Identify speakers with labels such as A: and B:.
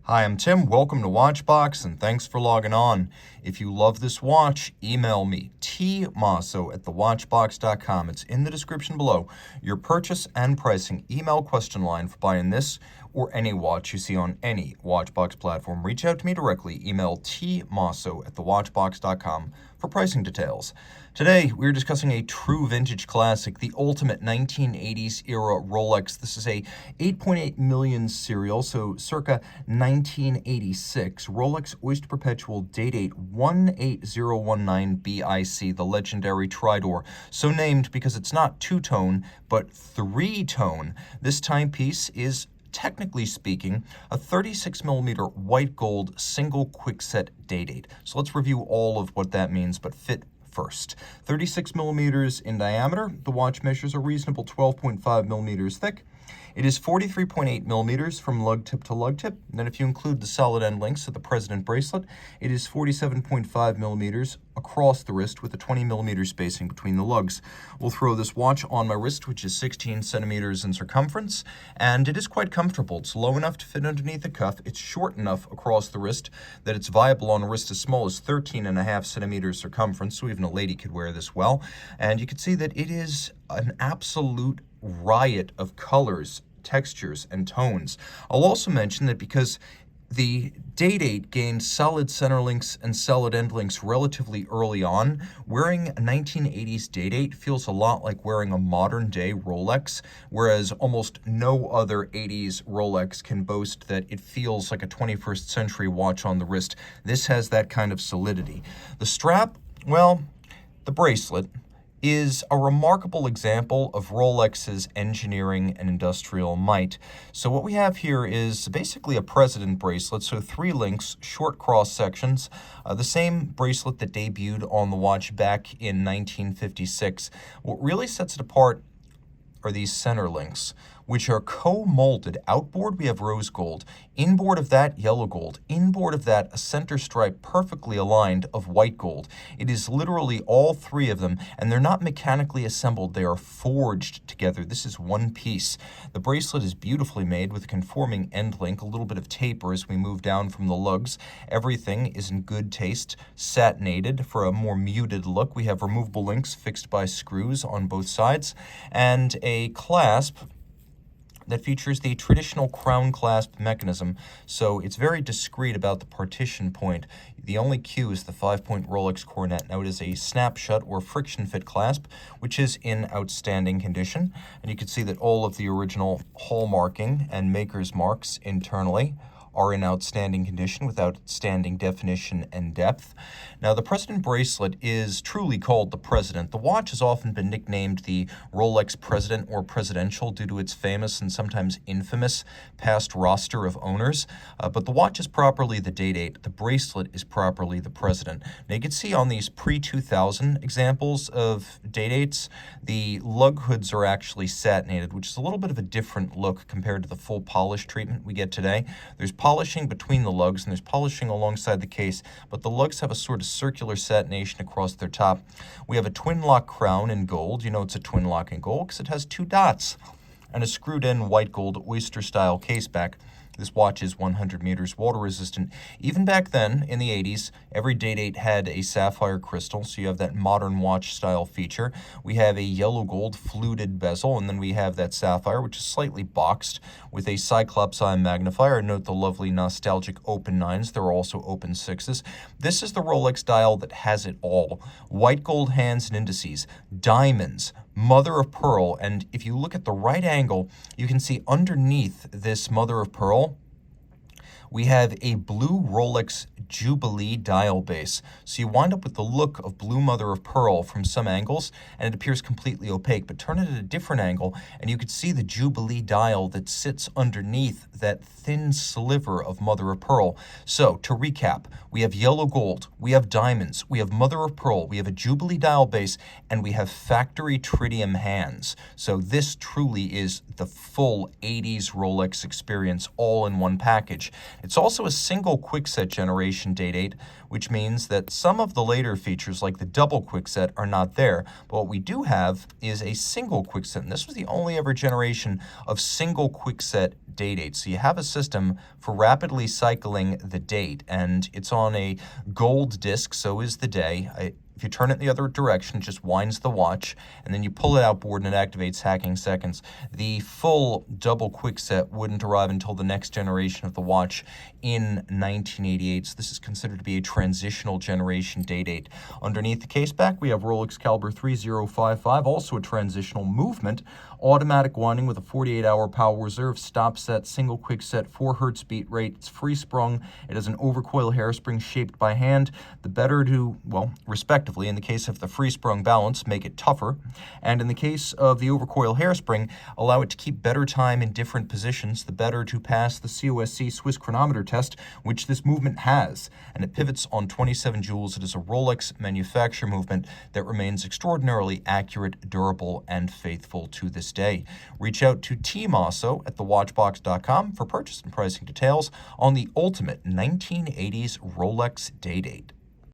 A: Hi, I'm Tim. Welcome to Watchbox, and thanks for logging on. If you love this watch, email me, tmosso@thewatchbox.com. It's in the description below. Your purchase and pricing email question line for buying this or any watch you see on any Watchbox platform. Reach out to me directly. Email tmosso@thewatchbox.com for pricing details. Today, we're discussing a true vintage classic, the ultimate 1980s era Rolex. This is a 8.8 million serial, so circa 1986. Rolex Oyster Perpetual Day-Date 18019 BIC, the legendary Tridor. So named because it's not two-tone, but three-tone. This timepiece is, technically speaking, a 36mm white gold single quickset day-date. So let's review all of what that means, but fit first. 36 millimeters in diameter. The watch measures a reasonable 12.5 millimeters thick. It is 43.8 millimeters from lug tip to lug tip. And then if you include the solid end links of the President bracelet, it is 47.5 millimeters across the wrist with a 20 millimeter spacing between the lugs. We'll throw this watch on my wrist, which is 16 centimeters in circumference, and it is quite comfortable. It's low enough to fit underneath the cuff. It's short enough across the wrist that it's viable on a wrist as small as 13.5 centimeters circumference, so even a lady could wear this well. And you can see that it is an absolute riot of colors, textures, and tones. I'll also mention that because the Day-Date gained solid center links and solid end links relatively early on, wearing a 1980s Day-Date feels a lot like wearing a modern-day Rolex, whereas almost no other 80s Rolex can boast that it feels like a 21st century watch on the wrist. This has that kind of solidity. The strap, well, the bracelet, is a remarkable example of Rolex's engineering and industrial might. So what we have here is basically a President bracelet, so 3 links, short cross sections, the same bracelet that debuted on the watch back in 1956. What really sets it apart are these center links, which are co-molded. Outboard, we have rose gold. Inboard of that, yellow gold. Inboard of that, a center stripe perfectly aligned of white gold. It is literally all 3 of them, and they're not mechanically assembled. They are forged together. This is one piece. The bracelet is beautifully made with a conforming end link, a little bit of taper as we move down from the lugs. Everything is in good taste, satinated for a more muted look. We have removable links fixed by screws on both sides, and a clasp that features the traditional crown clasp mechanism, so it's very discreet about the partition point. The only cue is the 5-point Rolex coronet. Now it is a snapshot or friction fit clasp, which is in outstanding condition, and you can see that all of the original hallmarking and maker's marks internally are in outstanding condition with outstanding definition and depth. Now, the President bracelet is truly called the President. The watch has often been nicknamed the Rolex President or Presidential due to its famous and sometimes infamous past roster of owners. But the watch is properly the Day-Date. The bracelet is properly the President. Now, you can see on these pre-2000 examples of Day-Dates, the lug hoods are actually satinated, which is a little bit of a different look compared to the full polish treatment we get today. There's polishing between the lugs and there's polishing alongside the case, but the lugs have a sort of circular satination across their top. We have a twin lock crown in gold. You know it's a twin lock in gold because it has 2 dots, and a screwed in white gold oyster style case back. This watch is 100 meters water resistant. Even back then, in the 80s, every Day-Date had a sapphire crystal, so you have that modern watch style feature. We have a yellow gold fluted bezel, and then we have that sapphire, which is slightly boxed with a Cyclops eye magnifier. Note the lovely nostalgic open 9s. There are also open 6s. This is the Rolex dial that has it all. White gold hands and indices, diamonds, mother of pearl, and if you look at the right angle, you can see underneath this mother of pearl, we have a blue Rolex Jubilee dial base. So you wind up with the look of blue mother of pearl from some angles, and it appears completely opaque. But turn it at a different angle, and you can see the Jubilee dial that sits underneath that thin sliver of mother of pearl. So to recap, we have yellow gold, we have diamonds, we have mother of pearl, we have a Jubilee dial base, and we have factory tritium hands. So this truly is the full 80s Rolex experience all in one package. It's also a single quickset generation Day-Date, which means that some of the later features like the double quickset are not there. But what we do have is a single quickset, and this was the only ever generation of single quickset Day-Date. So you have a system for rapidly cycling the date, and it's on a gold disc, so is the day. If you turn it the other direction, it just winds the watch, and then you pull it outboard and it activates hacking seconds. The full double quickset wouldn't arrive until the next generation of the watch in 1988, so this is considered to be a transitional generation Day-Date. Underneath the case back, we have Rolex caliber 3055, also a transitional movement, automatic winding with a 48-hour power reserve, stop set, single quickset, 4 Hz beat rate. It's free sprung. It has an overcoil hairspring shaped by hand. The better to, well, respectively, in the case of the free sprung balance, make it tougher, and in the case of the overcoil hairspring, allow it to keep better time in different positions, the better to pass the COSC Swiss chronometer test, which this movement has, and it pivots on 27 joules. It is a Rolex manufacture movement that remains extraordinarily accurate, durable, and faithful to this day. Reach out to Team Mosso at thewatchbox.com for purchase and pricing details on the ultimate 1980s Rolex Day-Date.